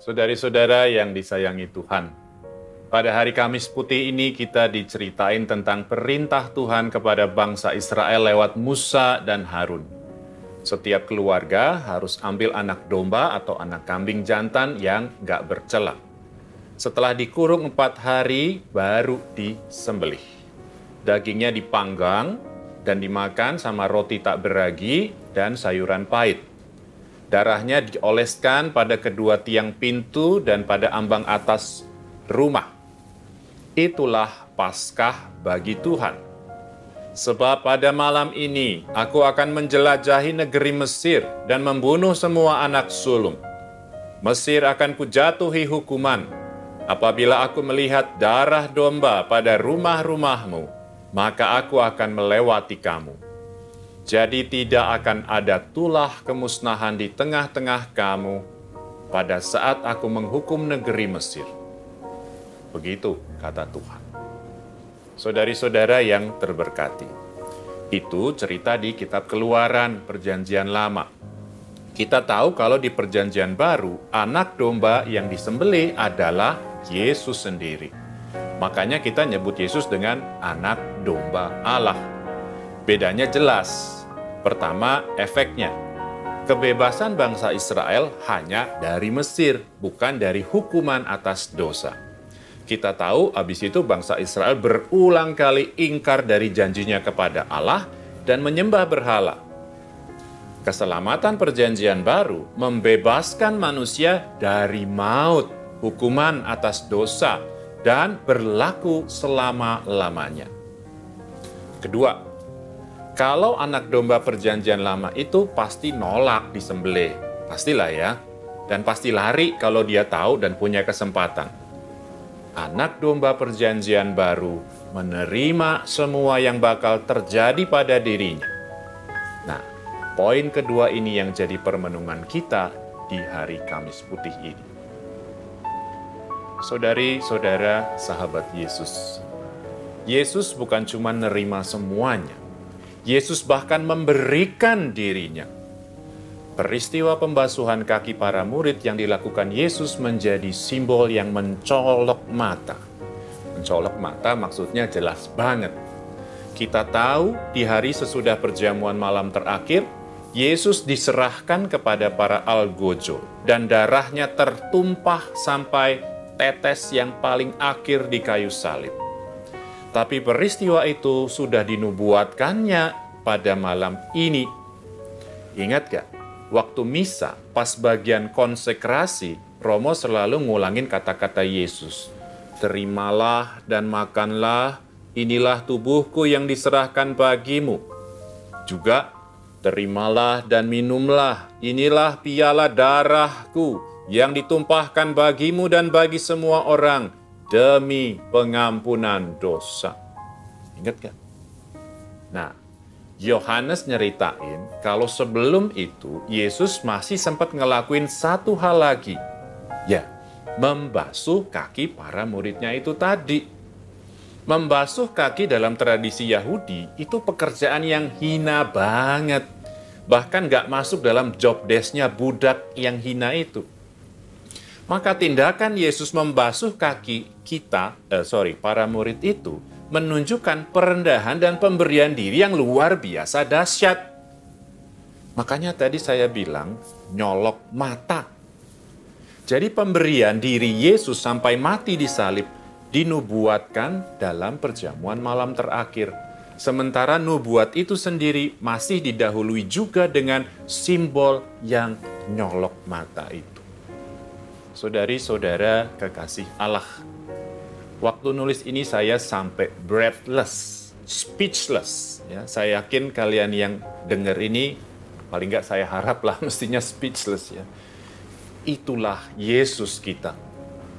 Saudari-saudara yang disayangi Tuhan, pada hari Kamis Putih ini kita diceritain tentang perintah Tuhan kepada bangsa Israel lewat Musa dan Harun. Setiap keluarga harus ambil anak domba atau anak kambing jantan yang gak bercela. Setelah dikurung 4 hari, baru disembelih. Dagingnya dipanggang dan dimakan sama roti tak beragi dan sayuran pahit. Darahnya dioleskan pada kedua tiang pintu dan pada ambang atas rumah. Itulah Paskah bagi Tuhan. Sebab pada malam ini aku akan menjelajahi negeri Mesir dan membunuh semua anak sulung. Mesir akan kujatuhi hukuman. Apabila aku melihat darah domba pada rumah-rumahmu, maka aku akan melewati kamu. Jadi tidak akan ada tulah kemusnahan di tengah-tengah kamu pada saat aku menghukum negeri Mesir. Begitu kata Tuhan. Saudari-saudara yang terberkati, itu cerita di kitab Keluaran Perjanjian Lama. Kita tahu kalau di Perjanjian Baru, anak domba yang disembelih adalah Yesus sendiri. Makanya kita nyebut Yesus dengan anak domba Allah. Bedanya jelas. Pertama, efeknya. Kebebasan bangsa Israel hanya dari Mesir, bukan dari hukuman atas dosa. Kita tahu abis itu bangsa Israel berulang kali ingkar dari janjinya kepada Allah dan menyembah berhala. Keselamatan Perjanjian Baru membebaskan manusia dari maut, hukuman atas dosa, dan berlaku selama-lamanya. Kedua, kalau anak domba Perjanjian Lama itu pasti nolak disembelih. Pastilah ya. Dan pasti lari kalau dia tahu dan punya kesempatan. Anak domba Perjanjian Baru menerima semua yang bakal terjadi pada dirinya. Nah, poin kedua ini yang jadi permenungan kita di hari Kamis Putih ini. Saudari-saudara sahabat Yesus. Yesus bukan cuma nerima semuanya. Yesus bahkan memberikan dirinya. Peristiwa pembasuhan kaki para murid yang dilakukan Yesus menjadi simbol yang mencolok mata. Mencolok mata maksudnya jelas banget. Kita tahu di hari sesudah perjamuan malam terakhir, Yesus diserahkan kepada para algojo dan darahnya tertumpah sampai tetes yang paling akhir di kayu salib. Tapi peristiwa itu sudah dinubuatkannya pada malam ini. Ingat gak? Waktu misa, pas bagian konsekrasi, Romo selalu ngulangin kata-kata Yesus. Terimalah dan makanlah, inilah tubuhku yang diserahkan bagimu. Juga, terimalah dan minumlah, inilah piala darahku yang ditumpahkan bagimu dan bagi semua orang demi pengampunan dosa. Ingat gak? Nah, Yohanes nyeritain kalau sebelum itu Yesus masih sempat ngelakuin satu hal lagi. Ya, membasuh kaki para muridnya itu tadi. Membasuh kaki dalam tradisi Yahudi itu pekerjaan yang hina banget. Bahkan gak masuk dalam job desk-nya budak yang hina itu. Maka tindakan Yesus membasuh kaki para murid itu menunjukkan perendahan dan pemberian diri yang luar biasa dahsyat. Makanya tadi saya bilang nyolok mata. Jadi pemberian diri Yesus sampai mati di salib dinubuatkan dalam perjamuan malam terakhir. Sementara nubuat itu sendiri masih didahului juga dengan simbol yang nyolok mata itu. Saudari-saudara kekasih Allah, waktu nulis ini saya sampai breathless, speechless. Ya, saya yakin kalian yang dengar ini, paling nggak saya harap lah mestinya speechless ya. Itulah Yesus kita.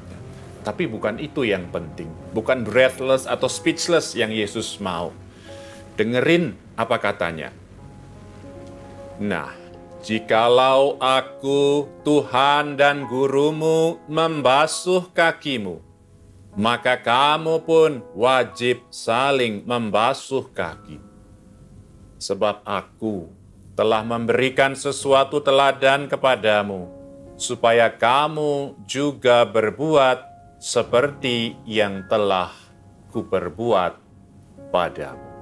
Ya, tapi bukan itu yang penting. Bukan breathless atau speechless yang Yesus mau. Dengerin apa katanya. Nah, jikalau aku, Tuhan dan gurumu, membasuh kakimu, maka kamu pun wajib saling membasuh kaki. Sebab aku telah memberikan sesuatu teladan kepadamu, supaya kamu juga berbuat seperti yang telah kuperbuat padamu.